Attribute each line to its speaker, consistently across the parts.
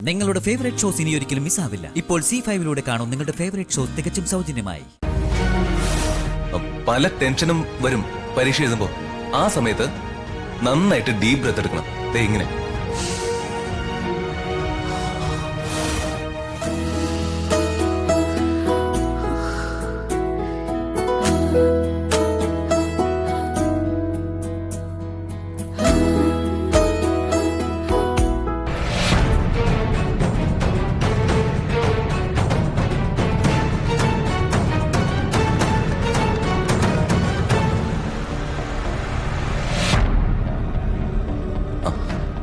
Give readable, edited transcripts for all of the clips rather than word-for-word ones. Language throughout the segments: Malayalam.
Speaker 1: നിങ്ങളുടെ ഫേവറേറ്റ് ഷോസ് ഇനി ഒരിക്കലും മിസ്സാവില്ല. ഇപ്പോൾ C5 കാണും നിങ്ങളുടെ ഫേവറേറ്റ് ഷോസ് തികച്ചും സൗജന്യമായി.
Speaker 2: പല ടെൻഷനും വരും പരീക്ഷ എഴുതുമ്പോ. ആ സമയത്ത് നന്നായിട്ട് ഡീപ് ബ്രെത്ത് എടുക്കണം. ഇങ്ങനെ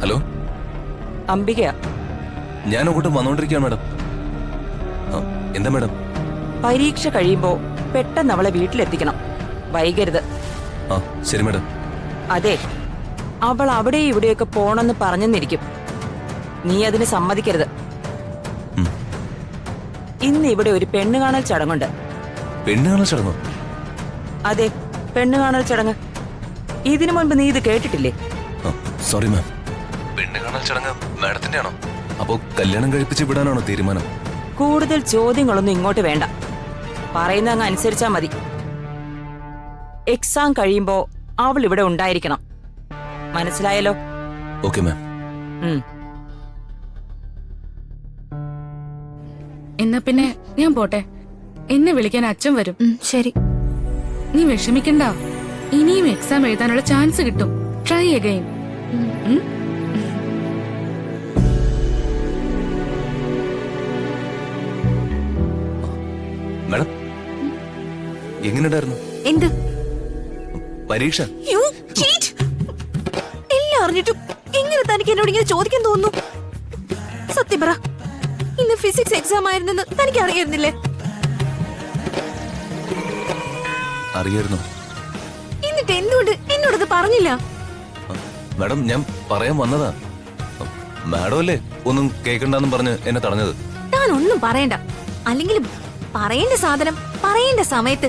Speaker 2: ഹലോ
Speaker 3: അംബികയാ.
Speaker 2: ഞാൻ അങ്ങോട്ട് വന്നോണ്ടിരിക്കുകയാണ് മാഡം. എന്താ മാഡം?
Speaker 3: പരീക്ഷ കഴിയുമ്പോ പെട്ടെന്ന് അവളെ വീട്ടിലെത്തിക്കണം, വൈകരുത്.
Speaker 2: ആ ശരി മാഡം.
Speaker 3: അതെ, അവൾ അവിടെ ഇവിടെയൊക്കെ പോണെന്ന് പറഞ്ഞെന്നിരിക്കും, നീ അതിന് സമ്മതിക്കരുത്. ഇന്ന് ഇവിടെ ഒരു പെണ്ണ് കാണൽ ചടങ്ങുണ്ട്.
Speaker 2: പെണ്ണ് കാണൽ ചടങ്ങോ?
Speaker 3: അതെ, പെണ്ണ് കാണൽ ചടങ്ങ്. ഇതിനു മുൻപ് നീ ഇത് കേട്ടിട്ടില്ലേ?
Speaker 2: Sorry ma'am. പെണ്ണ് കാണൽ ചടങ്ങ് മാഡത്തിന്റെ ആണോ? അപ്പോ കല്യാണം കഴിപ്പിച്ച് വിടാനാണോ തീരുമാനം?
Speaker 3: കൂടുതൽ ചോദ്യങ്ങളൊന്നും ഇങ്ങോട്ട് വേണ്ട, പറയുന്ന അങ്ങ് അനുസരിച്ചാ മതി. എക്സാം കഴിയുമ്പോ അവൾ ഇവിടെ ഉണ്ടായിരിക്കണം, മനസ്സിലായല്ലോ?
Speaker 2: Okay ma'am.
Speaker 4: എന്നാ പിന്നെ ഞാൻ പോട്ടെ, എന്നെ വിളിക്കാൻ അച്ഛൻ വരും.
Speaker 5: ശരി,
Speaker 4: നീ വിഷമിക്കണ്ട, ഇനിയും എക്സാം എഴുതാനുള്ള ചാൻസ് കിട്ടും. Try again.
Speaker 2: മാഡം എങ്ങനെയുണ്ടായിരുന്നു
Speaker 5: എന്ത്
Speaker 2: പരീക്ഷ?
Speaker 5: എല്ലാം അറിഞ്ഞിട്ടും എങ്ങനെ തനിക്ക് എന്നോട് ഇങ്ങനെ ചോദിക്കാൻ തോന്നുന്നു? സത്യം പറ, ഇന്ന് ഫിസിക്സ് എക്സാം ആയിരുന്നെന്ന് തനിക്ക് അറിയായിരുന്നില്ലേ?
Speaker 2: അറിയായിരുന്നു.
Speaker 5: എന്നിട്ട് എന്തുകൊണ്ട് എന്നോടത് പറഞ്ഞില്ല?
Speaker 2: മാഡം ഞാൻ പറയാൻ വന്നതാ. മാഡം അല്ലേ ഒന്നും കേൾക്കണ്ടെന്നും പറഞ്ഞ് എന്നെ തടഞ്ഞത്.
Speaker 5: താൻ ഒന്നും പറയണ്ട. അല്ലെങ്കിൽ പറയേണ്ട സാധനം പറയേണ്ട സമയത്ത്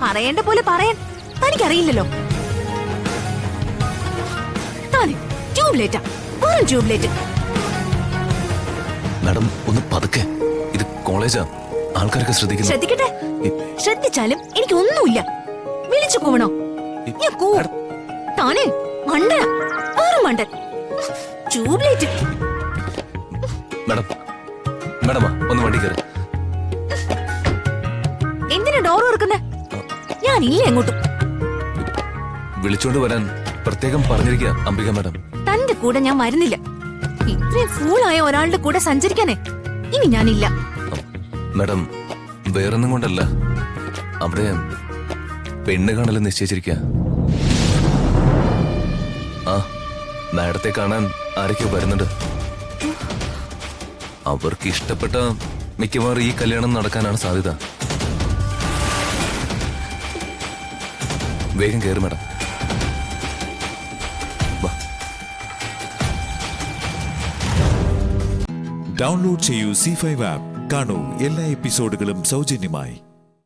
Speaker 5: പറയേണ്ട പോലെ പറയാൻ തനിക്കറിയില്ലല്ലോ. താൻ ട്യൂബ്ലൈറ്റാ, വെറും ട്യൂബ്ലൈറ്റ്.
Speaker 2: മാഡം ഒന്ന് പതുക്കെ, ഇത് കോളേജാ, ആൾക്കാരൊക്കെ ശ്രദ്ധിക്കുന്നു.
Speaker 5: ശ്രദ്ധിക്കട്ടെ, ശ്രദ്ധിച്ചാലും എനിക്ക് ഒന്നുമില്ല. വിളിച്ചു കൂവണോ? ഞാൻ കൂവും. താനേ മണ്ടന, വെറും മണ്ടൻ, ട്യൂബ്ലൈറ്റ്.
Speaker 2: മാഡം മാഡമാ ഒന്ന് വണ്ടി കയറി.
Speaker 5: എന്തിനാ ഡോർ തുറക്കുന്നേ? ഞാനില്ല എങ്ങോട്ടും.
Speaker 2: വിളിച്ചോണ്ട് വരാൻ പ്രത്യേകം പറഞ്ഞിരിക്കുക അംബിക മാഡം.
Speaker 5: തന്റെ കൂടെ ഞാൻ വരുന്നില്ല. ഇത്രയും ഫൂളായ ഒരാളുടെ കൂടെ സഞ്ചരിക്കാനേ ഇനി ഞാനില്ല.
Speaker 2: മാഡം വേറൊന്നും കൊണ്ടല്ല, അവിടെ പെണ്ണ് കാണൽ നിശ്ചയിച്ചിരിക്ക. ആ മാഡത്തെ കാണാൻ ആരൊക്കെയോ വരുന്നുണ്ട്. അവർക്ക് ഇഷ്ടപ്പെട്ട മിക്കവാറും ഈ കല്യാണം നടക്കാനാണ് സാധ്യത. വേഗം കയറി മാഡം.
Speaker 6: ഡൗൺലോഡ് ചെയ്യൂ C5 ആപ്പ്. കാണൂ എല്ലാ എപ്പിസോഡുകളും സൗജന്യമായി.